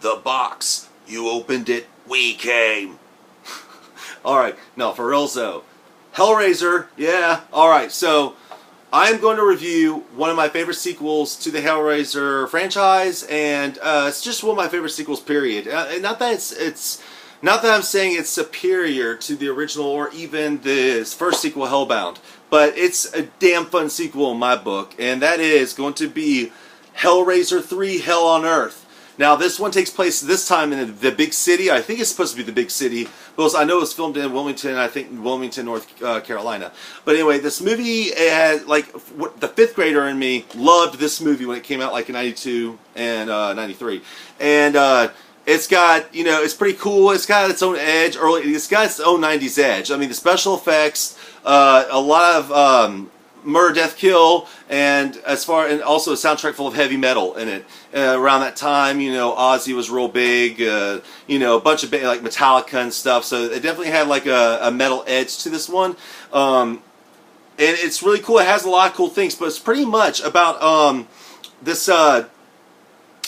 the box. You opened it, we came. Alright, no, for real though. Hellraiser, yeah, alright, so I'm going to review one of my favorite sequels to the Hellraiser franchise, and it's just one of my favorite sequels, period. Not that not that I'm saying it's superior to the original or even the first sequel, Hellbound, but it's a damn fun sequel in my book, and that is going to be Hellraiser 3: Hell on Earth. Now, this one takes place this time in the big city. I think it's supposed to be the big city, because I know it was filmed in Wilmington, I think Wilmington, North Carolina. But anyway, this movie has, like, the fifth grader in me loved this movie when it came out, like, in 92 and 93. And it's got, you know, it's pretty cool. It's got its own edge. It's got its own 90s edge. I mean, the special effects, a lot of murder, death, kill, and also a soundtrack full of heavy metal in it. Around that time, you know, Ozzy was real big, you know, a bunch of like Metallica and stuff, so it definitely had like a metal edge to this one. And it's really cool. It has a lot of cool things, but it's pretty much about this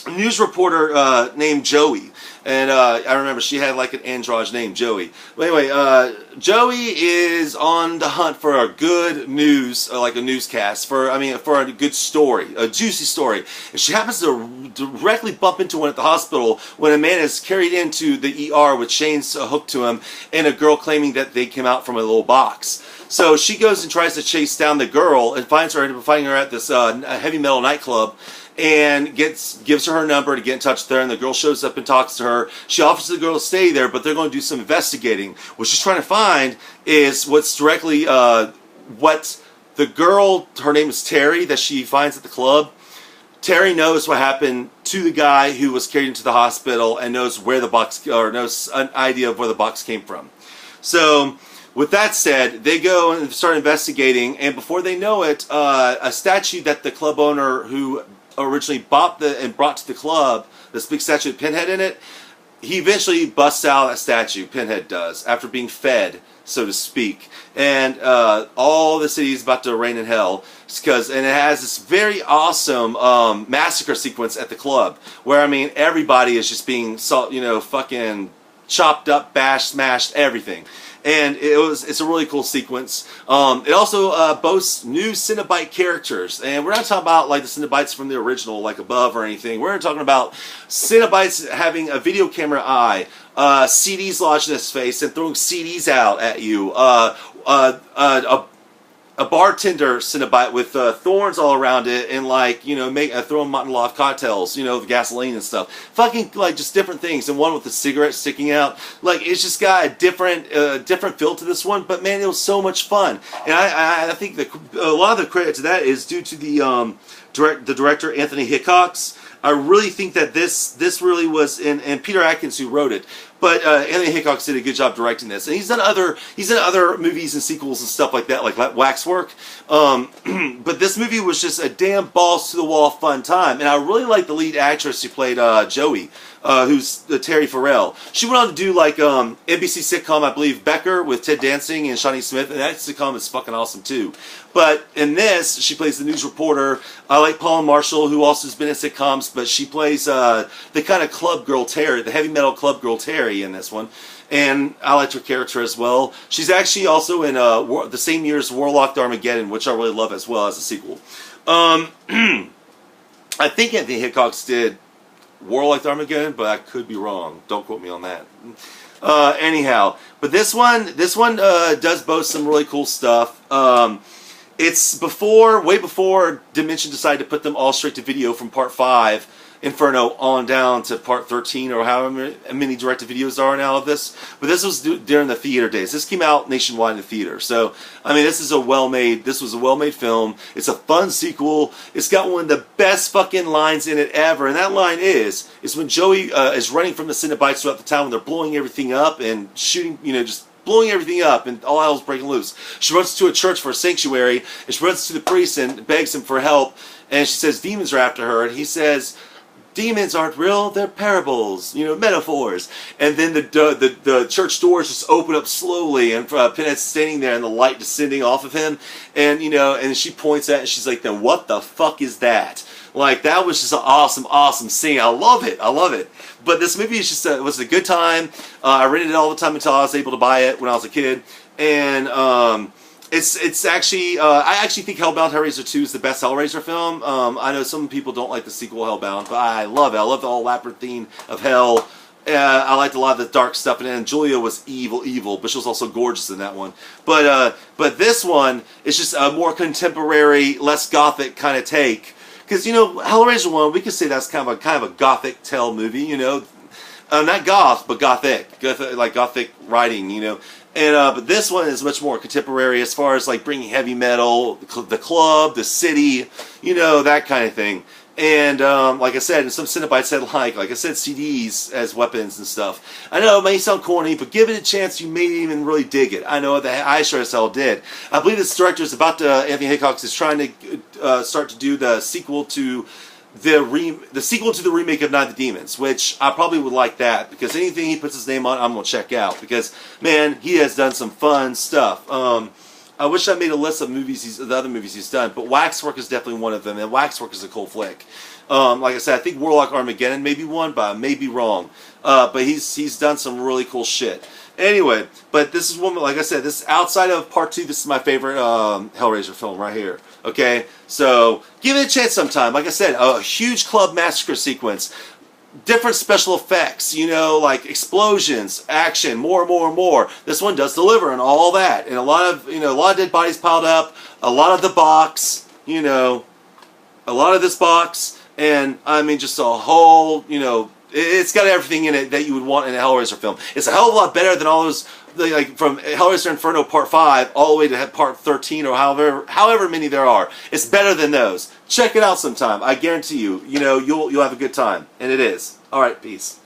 news reporter named Joey. And I remember she had like an androgyne named Joey. But anyway, Joey is on the hunt for a good news, like a newscast, for a good story, a juicy story. And she happens to directly bump into one at the hospital when a man is carried into the ER with chains hooked to him, and a girl claiming that they came out from a little box. So she goes and tries to chase down the girl and finding her at this heavy metal nightclub, and gives her number to get in touch with her, and the girl shows up and talks to her. She offers the girl to stay there, but they're going to do some investigating. What she's trying to find is what's directly, what the girl, her name is Terry, that she finds at the club. Terry knows what happened to the guy who was carried into the hospital and knows where the box, or knows an idea of where the box came from. So, with that said, they go and start investigating, and before they know it, a statue that the club owner who originally bought and brought to the club, this big statue with Pinhead in it, he eventually busts out that statue, Pinhead does, after being fed, so to speak. And all the city is about to rain in hell, and it has this very awesome massacre sequence at the club, where, I mean, everybody is just being, you know, fucking chopped up, bashed, smashed, everything. And it's a really cool sequence. It also boasts new Cenobite characters. And we're not talking about like the Cenobites from the original, like Above or anything. We're talking about Cenobites having a video camera eye, CDs lodged in his face and throwing CDs out at you, a bartender Cenobite with thorns all around it, and like, you know, throwing Montelov cocktails, you know, the gasoline and stuff. Fucking like just different things. And one with the cigarette sticking out. Like, it's just got a different feel to this one. But man, it was so much fun. And I think a lot of the credit to that is due to the director Anthony Hickox. I really think that this really was, and Peter Atkins who wrote it, but Anthony Hickox did a good job directing this, and he's done other movies and sequels and stuff like that, like Waxwork. But this movie was just a damn balls to the wall fun time, and I really like the lead actress who played Joey, who's Terry Farrell. She went on to do like NBC sitcom, I believe, Becker with Ted Dancing and Shawnee Smith, and that sitcom is fucking awesome too. But in this, she plays the news reporter. I like Paula Marshall, who also has been in sitcoms, but she plays the kind of club girl Terry, the heavy metal club girl Terry in this one. And I liked her character as well. She's actually also in the same year as Warlocked Armageddon, which I really love as well as a sequel. I think Anthony Hickox did Warlocked Armageddon, but I could be wrong. Don't quote me on that. Anyhow, but this one does boast some really cool stuff. It's way before Dimension decided to put them all straight to video from Part 5, Inferno, on down to Part 13, or however many direct-to-videos there are now of this. But this was during the theater days. This came out nationwide in the theater. So, I mean, this was a well-made film. It's a fun sequel. It's got one of the best fucking lines in it ever. And that line is when Joey is running from the Cenobites throughout the town when they're blowing everything up and shooting, you know, just blowing everything up, and all hell's breaking loose. She runs to a church for a sanctuary, and she runs to the priest and begs him for help, and she says demons are after her, and he says, demons aren't real, they're parables, you know, metaphors. And then the church doors just open up slowly, and Pinhead's standing there and the light descending off of him, and, you know, and she points at it and she's like, then what the fuck is that? Like, that was just an awesome, awesome scene. I love it. I love it. But this movie is just it was a good time. I rented it all the time until I was able to buy it when I was a kid. And it's actually I actually think Hellbound Hellraiser 2 is the best Hellraiser film. I know some people don't like the sequel Hellbound, but I love it. I love the whole labyrinthine of hell. I liked a lot of the dark stuff in it, and Julia was evil, but she was also gorgeous in that one. But this one is just a more contemporary, less gothic kind of take. Because, you know, Hellraiser 1, we could say that's kind of a gothic tale movie, you know. Not goth, but gothic, like gothic writing, you know. And but this one is much more contemporary as far as like bringing heavy metal, the club, the city, you know, that kind of thing. And like I said, and some Cenobites said like I said, CDs as weapons and stuff. I know it may sound corny, but give it a chance, you may even really dig it. I know that I sure as hell did. I believe this director is about to, Anthony Hitchcock is trying to start to do the sequel to the sequel to the remake of Night of the Demons, which I probably would like that, because anything he puts his name on, I'm going to check out, because, man, he has done some fun stuff. I wish I made a list of the other movies he's done, but Waxwork is definitely one of them, and Waxwork is a cool flick. Like I said, I think Warlock Armageddon may be one, but I may be wrong. But he's done some really cool shit. Anyway, but this is one, like I said, this outside of Part 2, this is my favorite Hellraiser film right here. Okay, so give it a chance sometime. Like I said, a huge club massacre sequence, different special effects, you know, like explosions, action, more. This one does deliver on all that, and a lot of dead bodies piled up, a lot of the box, you know, a lot of this box, and I mean just a whole, you know, it's got everything in it that you would want in a Hellraiser film. It's a hell of a lot better than all those, like from Hellraiser Inferno Part 5 all the way to Part 13 or however many there are. It's better than those. Check it out sometime. I guarantee you, you know, you'll have a good time, and it is. All right, peace.